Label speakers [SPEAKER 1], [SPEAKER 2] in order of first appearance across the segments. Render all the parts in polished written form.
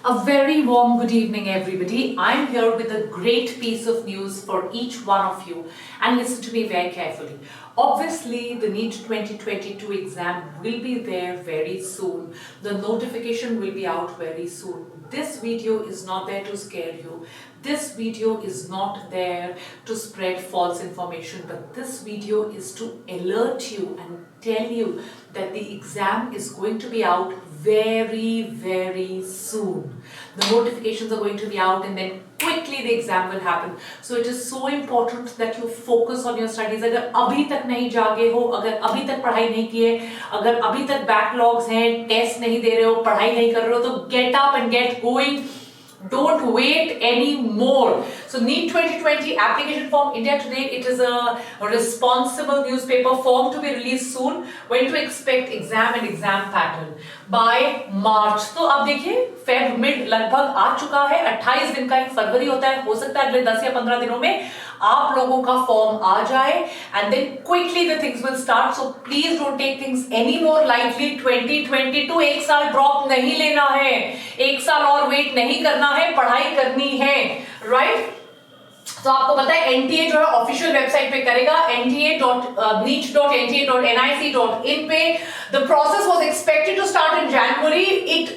[SPEAKER 1] A very warm good evening, everybody. I'm here with a great piece of news for each one of you, and listen to me very carefully. Obviously, the NEET 2022 exam will be there very soon. The notification will be out very soon. This video is not there to scare you. This video is not there to spread false information, but this video is to alert you and tell you that the exam is going to be out very soon. The notifications are going to be out and then quickly the exam will happen. So it is so important that you focus on your studies. अगर अभी तक नहीं जागे हो, अगर अभी तक पढ़ाई नहीं की है, अगर अभी तक बैकलॉग्स हैं, टेस्ट नहीं दे रहे हो, पढ़ाई नहीं कर रहे हो, तो get up and get going. Don't wait anymore. So NEET 2020 application form India Today, it is a responsible newspaper form to be released soon. When to expect exam and exam pattern by March. तो अब देखिए Feb mid लगभग आ चुका है, 28 दिन का एक फरवरी होता है, हो सकता है अगले 10 या 15 दिनों में आप लोगों का फॉर्म आ जाए and then quickly the things will start. So please don't take things any more lightly. 2022 एक साल ड्रॉप नहीं लेना है, एक साल और वेट नहीं करना है, पढ़ाई करनी है, राइट? तो आपको पता है एनटीए जो है ऑफिशियल वेबसाइट पे करेगा nta.neet.nta.nic.in पे. The process was expected to start in January. It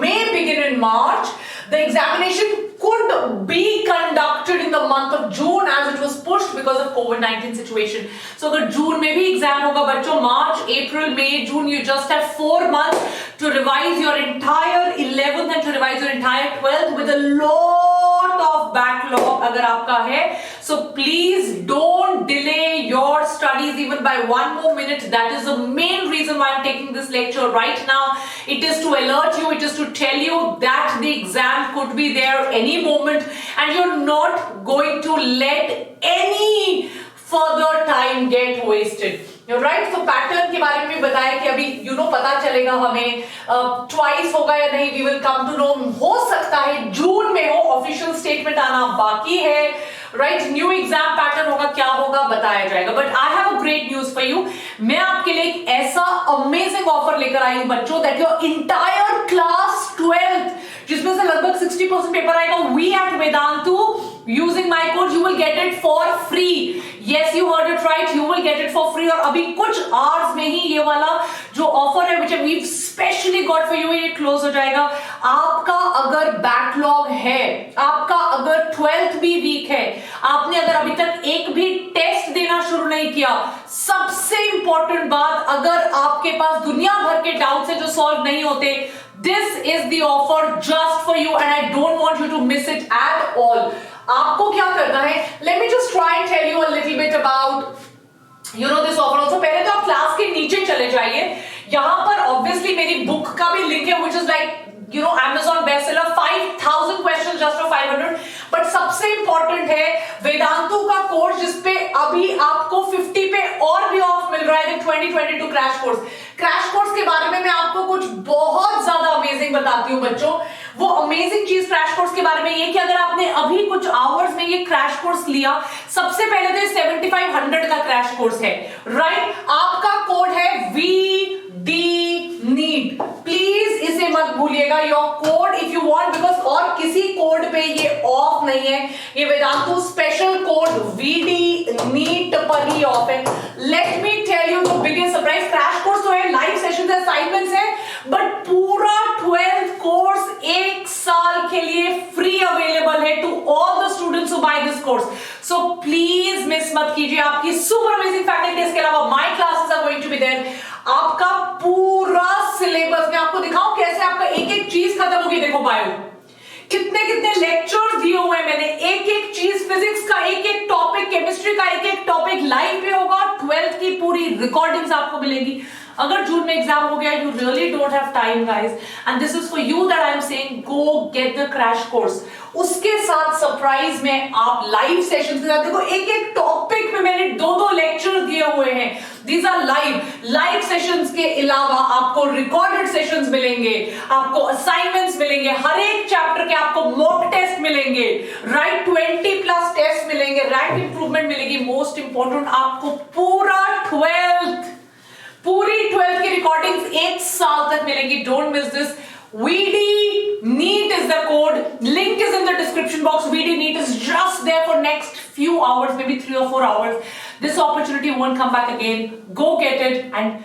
[SPEAKER 1] may begin in March. The examination could be conducted in the month of June as it was pushed because of COVID-19 situation. So अगर जून में भी exam होगा बच्चों, मार्च, अप्रैल, मई, जून, you just have 4 months to revise your entire 11th and to revise your entire 12th with a lot of backlog अगर आपका है. So please don't delay your studies even by 1 more minute. That is the main reason why I'm taking this lecture right now. It is to alert you, it is to tell you that the exam could be there any moment and you're not going to let any further time get wasted. Right. तो pattern के बारे में बताया कि अभी पता चलेगा हमें ट्वाइस होगा या नहीं. We will come to know. हो सकता है जून में हो, ऑफिशियल स्टेटमेंट आना बाकी है, राइट? न्यू एग्जाम पैटर्न होगा, क्या होगा बताया जाएगा. But I have a great news for you. मैं आपके लिए एक ऐसा अमेजिंग ऑफर लेकर आई हूं बच्चों, that your entire class 12th जिसमें से लगभग 60% पेपर आएगा, we at Vedantu using my code you will get it for free. Yes, you heard it right, you will get it for free. और अभी कुछ hours में ही ये वाला जो ऑफर है which we've specially got for you, ये क्लोज हो जाएगा. आपका अगर बैकलॉग है, आपका अगर 12th भी वीक है, आपने अगर अभी तक एक भी टेस्ट देना शुरू नहीं किया, सबसे इंपॉर्टेंट बात, अगर आपके पास दुनिया भर के डाउट्स है जो सॉल्व नहीं होते, this is the offer just for you and I don't want you to miss it at all. आपको क्या करना है? Let me just try and tell you a little bit about this offer also. पहले तो आप class के नीचे चले जाइए, यहां पर ऑब्वियसली मेरी बुक का भी लिंक है which is like Amazon bestseller, 5000 questions just for 500. But सबसे इंपॉर्टेंट है वेदांतु का कोर्स जिसपे अभी आपको 50 पे और भी ऑफ मिल रहा है. 2022 क्रैश कोर्स के बारे में मैं आपको कुछ बहुत ज्यादा अमेजिंग बताती हूँ बच्चों. वो अमेजिंग चीज क्रैश कोर्स के बारे में ये कि अगर आपने अभी कुछ आवर्स में ये क्रैश कोर्स लिया, सबसे पहले तो 7500 का क्रैश कोर्स है, राइट? आपका कोड है VDNEET. प्लीज इसे मत भूलिएगा, your code if you want, because और किसी कोड पे ये ऑफ नहीं है, ये वेदांतु स्पेशल कोड VDNEET पर ही ऑफ है. Let me tell you the biggest surprise. Crash course तो है, लाइव सेशंस है, असाइनमेंट्स है, बट पूरा 12th कोर्स एक साल के लिए फ्री अवेलेबल है to all the students who buy this course. So please miss मत कीजिए. आपकी सुपर अमेजिंग फैकल्टीज के अलावा my classes are going to be there. आपका पूरा सिलेबस, मैं आपको दिखाऊं कैसे आपका एक एक चीज खत्म होगी. देखो बायो कितने लेक्चर्स दिए हुए हैं मैंने, एक एक चीज, फिजिक्स का एक एक टॉपिक, केमिस्ट्री का एक एक टॉपिक लाइव पे होगा. 12th की पूरी रिकॉर्डिंग्स आपको मिलेंगी. अगर जून में एग्जाम हो गया, you really don't have time guys, and this is for you that I am saying go get the crash course. उसके साथ सरप्राइज में आप लाइव सेशंस के साथ देखो, एक एक टॉपिक पे मैंने 2-2 लेक्चर दिए हुए हैं. दीज आर लाइव सेशंस के अलावा आपको रिकॉर्डेड सेशंस मिलेंगे, आपको असाइनमेंट्स मिलेंगे, हर एक चैप्टर के आपको मॉक टेस्ट मिलेंगे, राइट? 20+ टेस्ट मिलेंगे, रैंक इंप्रूवमेंट मिलेगी. मोस्ट इंपॉर्टेंट, आपको पूरी 12th की रिकॉर्डिंग्स एक साल तक मिलेंगी. Don't miss this. VDNEET is is the code. Link is in the description box. VD NEET is just there for next few hours, maybe 3 or 4 hours. This opportunity won't come back again. Go get it, and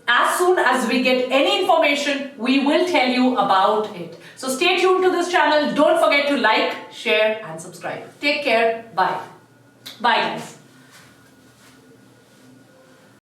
[SPEAKER 1] as soon as we get any information, we will tell you about it. So stay tuned to this channel. Don't forget to like, share and subscribe. Take care. Bye. Bye guys.